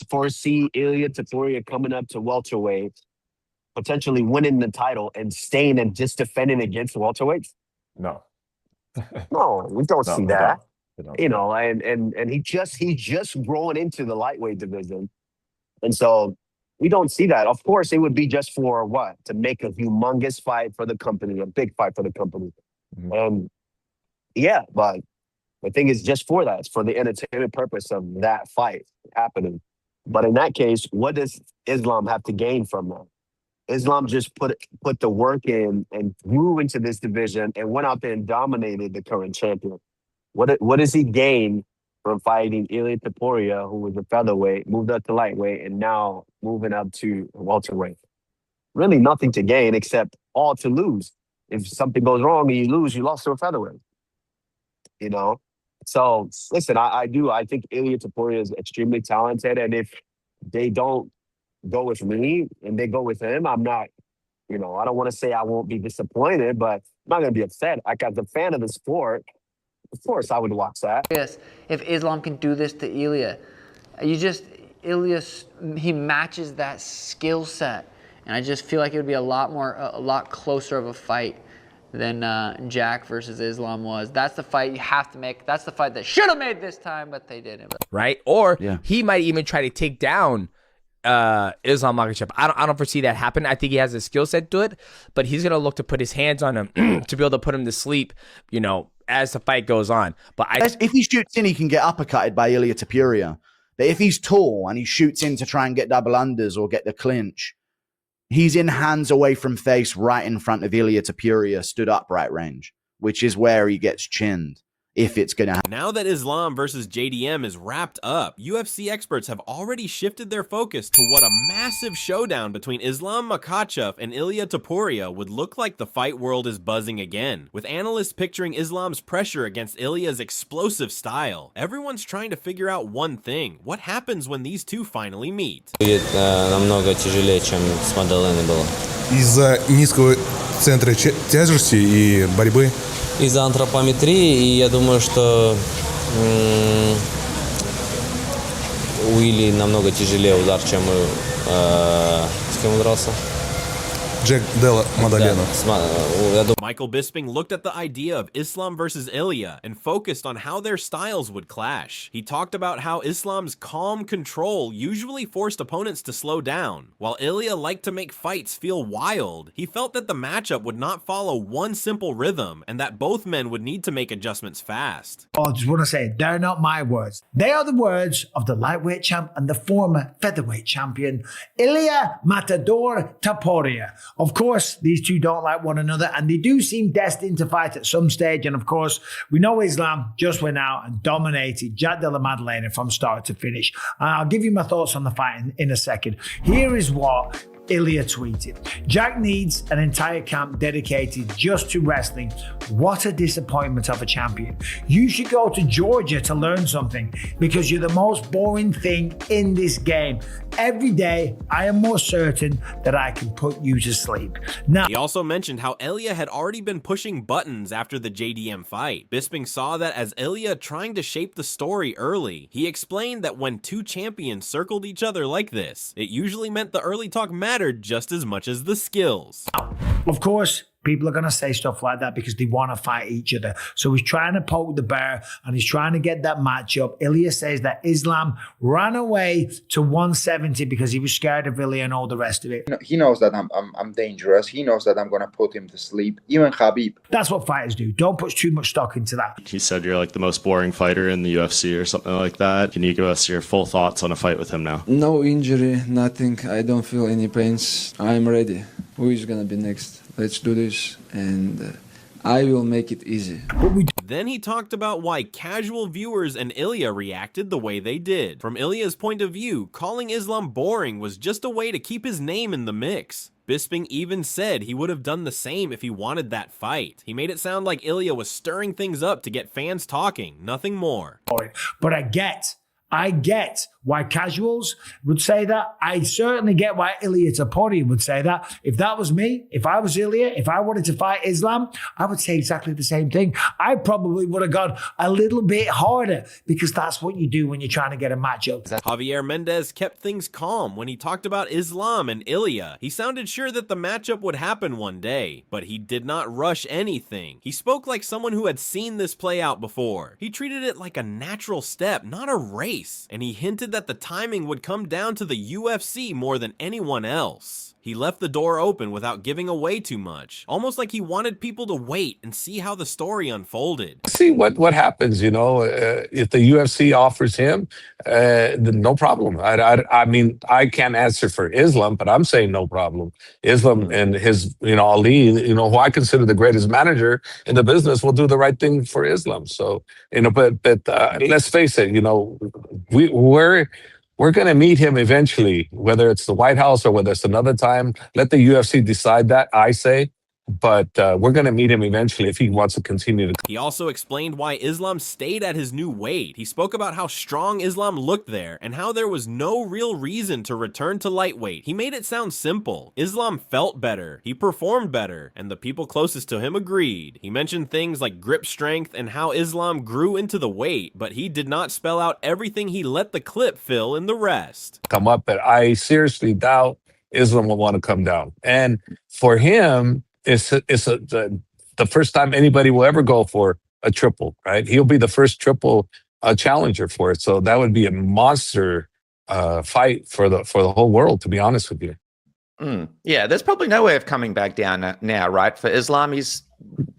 foresee Ilia Topuria coming up to welterweight, potentially winning the title and staying and just defending against welterweights? No. No, we don't see that. Don't. You know, and he's just growing into the lightweight division. And so we don't see that. Of course, it would be just for what? To make a humongous fight for the company, a big fight for the company. Mm-hmm. Yeah, but the thing is just for that. It's for the entertainment purpose of that fight happening. But in that case, what does Islam have to gain from that? Islam just put the work in and grew into this division and went out there and dominated the current champion. What does he gain from fighting Ilia Topuria, who was a featherweight, moved up to lightweight, and now moving up to welterweight? Really nothing to gain except all to lose. If something goes wrong and you lose, you lost to a featherweight. You know? So, listen, I think Ilia Topuria is extremely talented, and if they don't go with me and they go with him, I'm not, I don't want to say I won't be disappointed, but I'm not going to be upset. Like, as a fan of the sport, of course I would watch that. Yes, if Islam can do this to Ilia, Ilia, he matches that skill set. And I just feel like it would be a lot closer of a fight than Jack versus Islam was. That's the fight you have to make. That's the fight that should have made this time, but they didn't. Right? Or he might even try to take down Islam Makhachev. I don't foresee that happen. I think he has a skill set to it, but he's gonna look to put his hands on him to be able to put him to sleep, as the fight goes on. But if he shoots in, he can get uppercutted by Ilia Topuria. But if he's tall and he shoots in to try and get double unders or get the clinch, he's in hands away from face right in front of Ilia Topuria, stood upright range, which is where he gets chinned. If it's going to happen. Now that Islam versus JDM is wrapped up, UFC experts have already shifted their focus to what a massive showdown between Islam Makhachev and Ilia Topuria would look like. The fight world is buzzing again, with analysts picturing Islam's pressure against Ilia's explosive style. Everyone's trying to figure out one thing: what happens when these two finally meet? Намного тяжелее, чем с Мадалиной было. Из-за низкого центра тяжести и борьбы. Из-за антропометрии, и я думаю, что у Или намного тяжелее удар, чем с кем он дрался? Jack Della Maddalena. Michael Bisping looked at the idea of Islam versus Ilia and focused on how their styles would clash. He talked about how Islam's calm control usually forced opponents to slow down, while Ilia liked to make fights feel wild. He felt that the matchup would not follow one simple rhythm and that both men would need to make adjustments fast. I just want to say, they're not my words. They are the words of the lightweight champ and the former featherweight champion, Ilia Matador Topuria. Of course, these two don't like one another, and they do seem destined to fight at some stage. And of course, we know Islam just went out and dominated Jack Della Maddalena from start to finish. And I'll give you my thoughts on the fight in a second. Here is what Ilia tweeted. Jack needs an entire camp dedicated just to wrestling. What a disappointment of a champion. You should go to Georgia to learn something, because you're the most boring thing in this game. Every day, I am more certain that I can put you to sleep. Now, he also mentioned how Ilia had already been pushing buttons after the JDM fight. Bisping saw that as Ilia trying to shape the story early. He explained that when two champions circled each other like this, it usually meant the early talk mattered just as much as the skills. of course, people are going to say stuff like that because they want to fight each other. So he's trying to poke the bear and he's trying to get that matchup. Ilia says that Islam ran away to 170 because he was scared of Ilia and all the rest of it. He knows that I'm dangerous. He knows that I'm going to put him to sleep. Even Khabib. That's what fighters do. Don't put too much stock into that. He said you're like the most boring fighter in the UFC or something like that. Can you give us your full thoughts on a fight with him now? No injury, nothing. I don't feel any pains. I'm ready. Who is going to be next? Let's do this, and I will make it easy. Then he talked about why casual viewers and Ilia reacted the way they did. From Ilia's point of view, calling Islam boring was just a way to keep his name in the mix. Bisping even said he would have done the same if he wanted that fight. He made it sound like Ilia was stirring things up to get fans talking, nothing more. But I get why casuals would say that. I certainly get why Ilia Topuria would say that. If that was me, if I was Ilia, if I wanted to fight Islam, I would say exactly the same thing. I probably would have gone a little bit harder because that's what you do when you're trying to get a matchup. Javier Mendez kept things calm when he talked about Islam and Ilia. He sounded sure that the matchup would happen one day, but he did not rush anything. He spoke like someone who had seen this play out before. He treated it like a natural step, not a race, and he hinted that the timing would come down to the UFC more than anyone else. He left the door open without giving away too much, almost like he wanted people to wait and see how the story unfolded. See what happens, if the UFC offers him, then no problem. I mean, I can't answer for Islam, but I'm saying no problem. Islam and his, Ali, who I consider the greatest manager in the business, will do the right thing for Islam. So, but let's face it, we're going to meet him eventually, whether it's the White House or whether it's another time. Let the UFC decide that, I say. But we're going to meet him eventually if he wants to continue to. He also explained why Islam stayed at his new weight. He spoke about how strong Islam looked there and how there was no real reason to return to lightweight. He made it sound simple. Islam felt better, he performed better, and the people closest to him agreed. He mentioned things like grip strength and how Islam grew into the weight, but he did not spell out everything he let the clip fill in the rest. Come up, but I seriously doubt Islam will want to come down. And for him, it's the first time anybody will ever go for a triple, right? He'll be the first triple challenger for it. So that would be a monster fight for the whole world, to be honest with you. Yeah, there's probably no way of coming back down now, right? For Islam, he's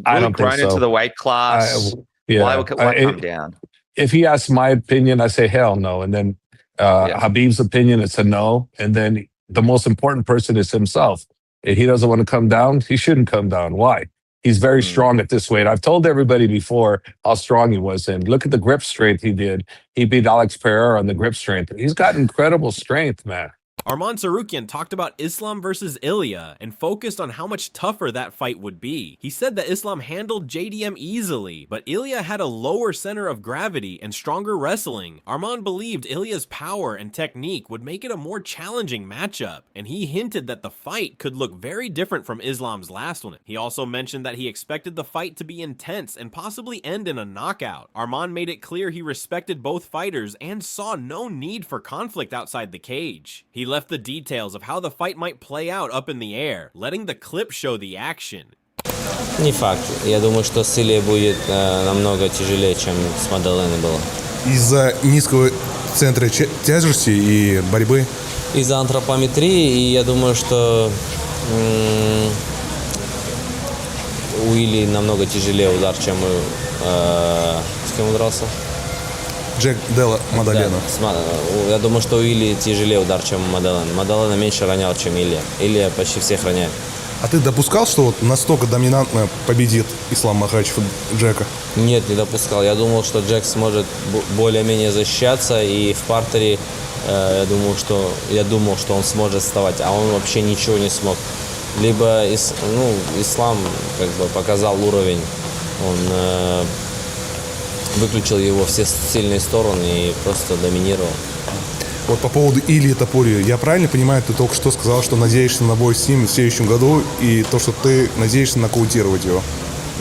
really grown into the weight class. Why come down? If he asks my opinion, I say hell no. And then Habib's opinion, it's a no. And then the most important person is himself. If he doesn't want to come down, he shouldn't come down. Why? He's very strong at this weight. I've told everybody before how strong he was. And look at the grip strength he did. He beat Alex Pereira on the grip strength. He's got incredible strength, man. Arman Tsarukyan talked about Islam versus Ilia and focused on how much tougher that fight would be. He said that Islam handled JDM easily, but Ilia had a lower center of gravity and stronger wrestling. Arman believed Ilia's power and technique would make it a more challenging matchup, and he hinted that the fight could look very different from Islam's last one. He also mentioned that he expected the fight to be intense and possibly end in a knockout. Arman made it clear he respected both fighters and saw no need for conflict outside the cage. He left the details of how the fight might play out up in the air, letting the clip show the action. Не факт. Я думаю, что с Ильей будет намного тяжелее, чем с Мадаленой было. Из-за низкого центра тяжести и борьбы? Из-за антропометрии, и я думаю, что у Ильи намного тяжелее удар, чем с кем он дрался? Джек Делла Мадалена. Я думаю, что у Ильи тяжелее удар, чем у Мадалена. Мадалена меньше ронял, чем Илья. Илья почти всех роняет. А ты допускал, что вот настолько доминантно победит Ислам Макхачев Джека? Нет, не допускал. Я думал, что Джек сможет более-менее защищаться, и в партере я думал, что он сможет вставать, а он вообще ничего не смог. Либо Ислам как бы показал уровень, он выключил его все сильные стороны и просто доминировал. Вот по поводу Илии Топурии, я правильно понимаю, ты только что сказал, что надеешься на бой с ним в следующем году, и то, что ты надеешься нокаутировать его?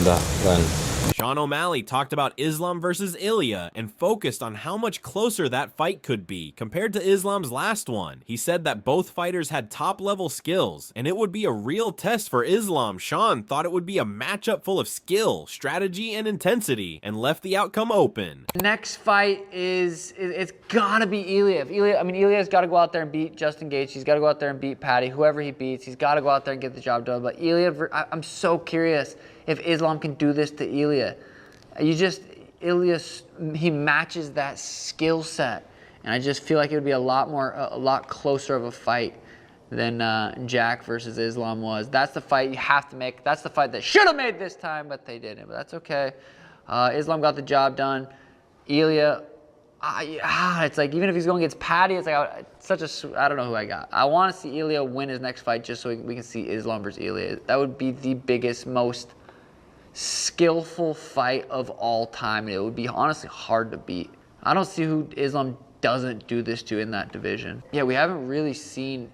Да, правильно. Sean O'Malley talked about Islam versus Ilia and focused on how much closer that fight could be compared to Islam's last one. He said that both fighters had top-level skills, and it would be a real test for Islam. Sean thought it would be a matchup full of skill, strategy, and intensity, and left the outcome open. Next fight it's gotta be Ilia. Ilia's got to go out there and beat Justin Gaethje. He's got to go out there and beat Patty. Whoever he beats, he's got to go out there and get the job done. But Ilia, I'm so curious if Islam can do this to Ilia. Ilia, he matches that skill set, and I just feel like it would be a lot closer of a fight than Jack versus Islam was. That's the fight you have to make. That's the fight that should have made this time, but they didn't. But that's okay. Islam got the job done. Ilia, it's like even if he's going against Patty, it's like I don't know who I got. I want to see Ilia win his next fight just so we can see Islam versus Ilia. That would be the biggest, most skillful fight of all time, and it would be honestly hard to beat. I don't see who Islam doesn't do this to in that division. Yeah, we haven't really seen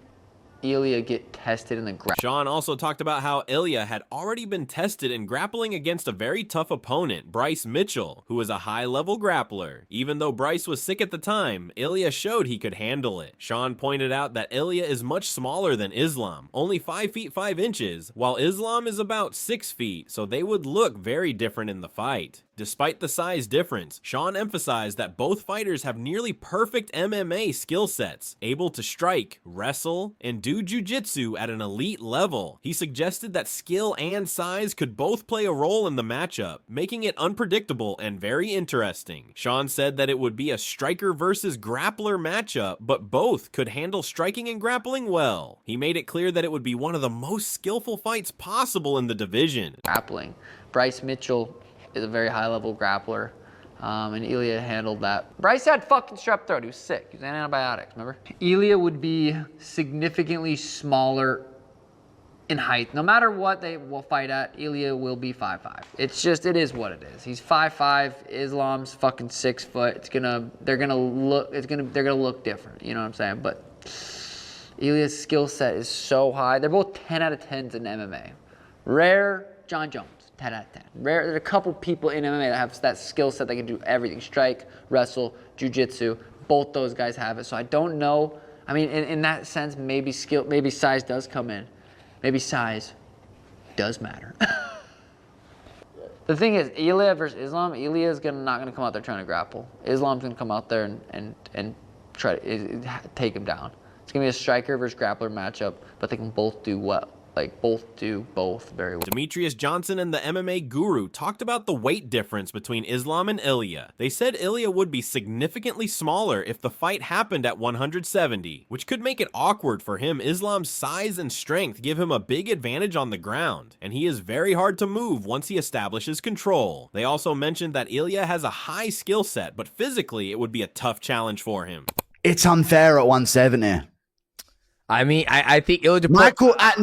Ilia get tested in the ground. Sean also talked about how Ilia had already been tested in grappling against a very tough opponent, Bryce Mitchell, who was a high-level grappler. Even though Bryce was sick at the time, Ilia showed he could handle it. Sean pointed out that Ilia is much smaller than Islam, only 5 feet 5 inches, while Islam is about 6 feet, so they would look very different in the fight. Despite the size difference, Sean emphasized that both fighters have nearly perfect MMA skill sets, able to strike, wrestle, and do jiu-jitsu at an elite level. He suggested that skill and size could both play a role in the matchup, making it unpredictable and very interesting. Sean said that it would be a striker versus grappler matchup, but both could handle striking and grappling well. He made it clear that it would be one of the most skillful fights possible in the division. Grappling. Bryce Mitchell is a very high-level grappler, and Ilia handled that. Bryce had fucking strep throat. He was sick. He was on antibiotics, remember? Ilia would be significantly smaller in height. No matter what they will fight at, Ilia will be 5'5". It's just, it is what it is. He's 5'5". Islam's fucking 6 foot. They're gonna look different. You know what I'm saying? But Ilia's skill set is so high. They're both 10 out of 10s in MMA. Rare, John Jones. 10 out of 10. Rare. There's a couple people in MMA that have that skill set that can do everything. Strike, wrestle, jiu-jitsu. Both those guys have it. So I don't know. I mean, in that sense, maybe size does come in. Maybe size does matter. The thing is, Ilia versus Islam, Ilia is not going to come out there trying to grapple. Islam's going to come out there and try to take him down. It's going to be a striker versus grappler matchup, but they can both do well. Both do both very well. Demetrius Johnson and the MMA guru talked about the weight difference between Islam and Ilia. They said Ilia would be significantly smaller if the fight happened at 170, which could make it awkward for him. Islam's size and strength give him a big advantage on the ground, and he is very hard to move once he establishes control. They also mentioned that Ilia has a high skill set, but physically it would be a tough challenge for him. It's unfair at 170. I mean, I think Michael, I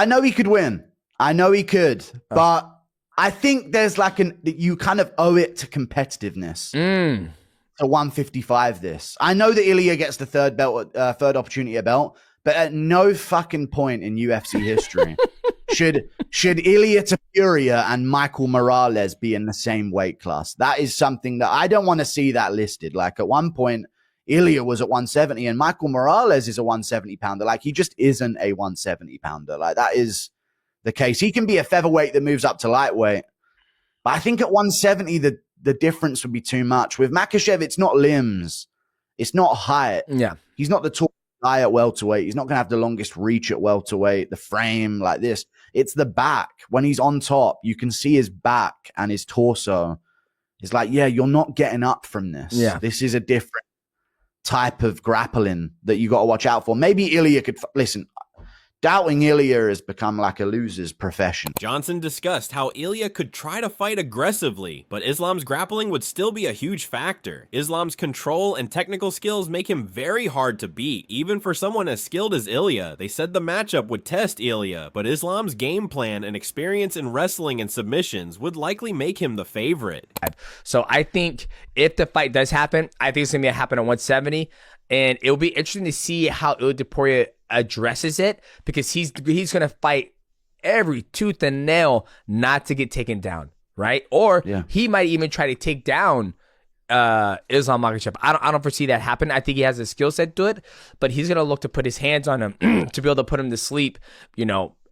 know he could win. I know he could, but I think there's you kind of owe it to competitiveness. To 155 this. I know that Ilia gets the third opportunity at belt, but at no fucking point in UFC history should Ilia Topuria and Michael Morales be in the same weight class. That is something that I don't want to see that listed. At one point, Ilia was at 170 and Michael Morales is a 170 pounder. He just isn't a 170 pounder. That is the case. He can be a featherweight that moves up to lightweight. But I think at 170, the difference would be too much. With Makhachev, it's not limbs. It's not height. Yeah. He's not the tallest guy at welterweight. He's not going to have the longest reach at welterweight, the frame like this. It's the back. When he's on top, you can see his back and his torso. It's you're not getting up from this. Yeah. This is a different type of grappling that you got to watch out for. Maybe Ilia could listen. Doubting Ilia has become a loser's profession. Johnson discussed how Ilia could try to fight aggressively, but Islam's grappling would still be a huge factor. Islam's control and technical skills make him very hard to beat, even for someone as skilled as Ilia. They said the matchup would test Ilia, but Islam's game plan and experience in wrestling and submissions would likely make him the favorite. So I think if the fight does happen, I think it's going to happen at 170, and it'll be interesting to see how Ilia Topuria addresses it, because he's going to fight every tooth and nail not to get taken down, right? Or he might even try to take down Islam Makhachev. I don't foresee that happen. I think he has a skill set to it, but he's going to look to put his hands on him to be able to put him to sleep,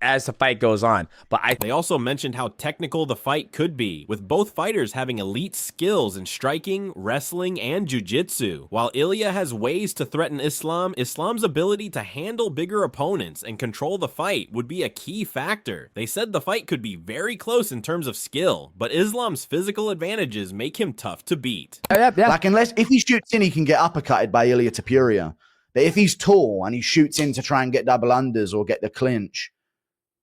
as the fight goes on. But they also mentioned how technical the fight could be, with both fighters having elite skills in striking, wrestling, and jiu-jitsu. While Ilia has ways to threaten Islam's ability to handle bigger opponents and control the fight would be a key factor. They said the fight could be very close in terms of skill, but Islam's physical advantages make him tough to beat. Unless if he shoots in, he can get uppercutted by Ilia Topuria. But if he's tall and he shoots in to try and get double unders or get the clinch,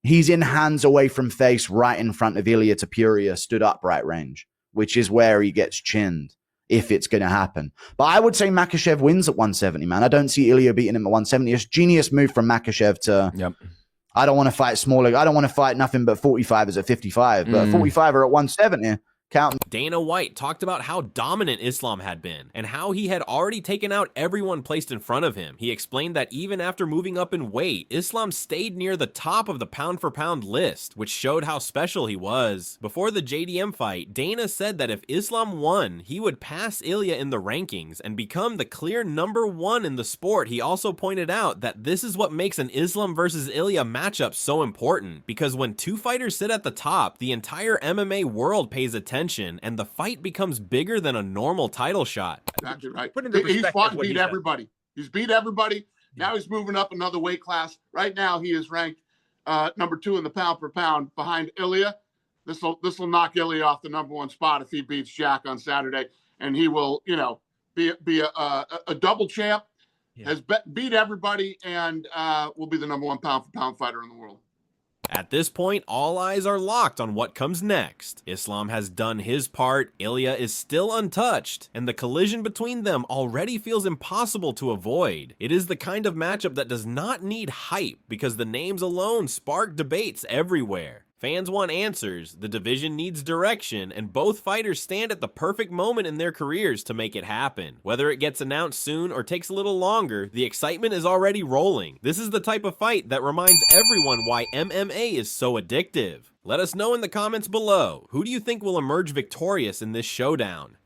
he's in hands away from face right in front of Ilia Topuria, stood upright range, which is where he gets chinned if it's going to happen. But I would say Makhachev wins at 170, man. I don't see Ilia beating him at 170. It's a genius move from Makhachev to, I don't want to fight smaller. I don't want to fight nothing but 45s at 55. But 45 or at 170, count. Dana White talked about how dominant Islam had been and how he had already taken out everyone placed in front of him. He explained that even after moving up in weight, Islam stayed near the top of the pound-for-pound list, which showed how special he was. Before the JDM fight, Dana said that if Islam won, he would pass Ilia in the rankings and become the clear #1 in the sport. He also pointed out that this is what makes an Islam versus Ilia matchup so important, because when two fighters sit at the top, the entire MMA world pays attention and the fight becomes bigger than a normal title shot. Exactly right. He's fought and beat everybody. He's beat everybody. Now he's moving up another weight class. Right now he is ranked #2 in the pound for pound behind Ilia. This will knock Ilia off the #1 spot if he beats Jack on Saturday, and he will, be a double champ. Yeah. Has beat everybody, and will be the #1 pound for pound fighter in the world. At this point, all eyes are locked on what comes next. Islam has done his part, Ilia is still untouched, and the collision between them already feels impossible to avoid. It is the kind of matchup that does not need hype, because the names alone spark debates everywhere. Fans want answers, the division needs direction, and both fighters stand at the perfect moment in their careers to make it happen. Whether it gets announced soon or takes a little longer, the excitement is already rolling. This is the type of fight that reminds everyone why MMA is so addictive. Let us know in the comments below, who do you think will emerge victorious in this showdown?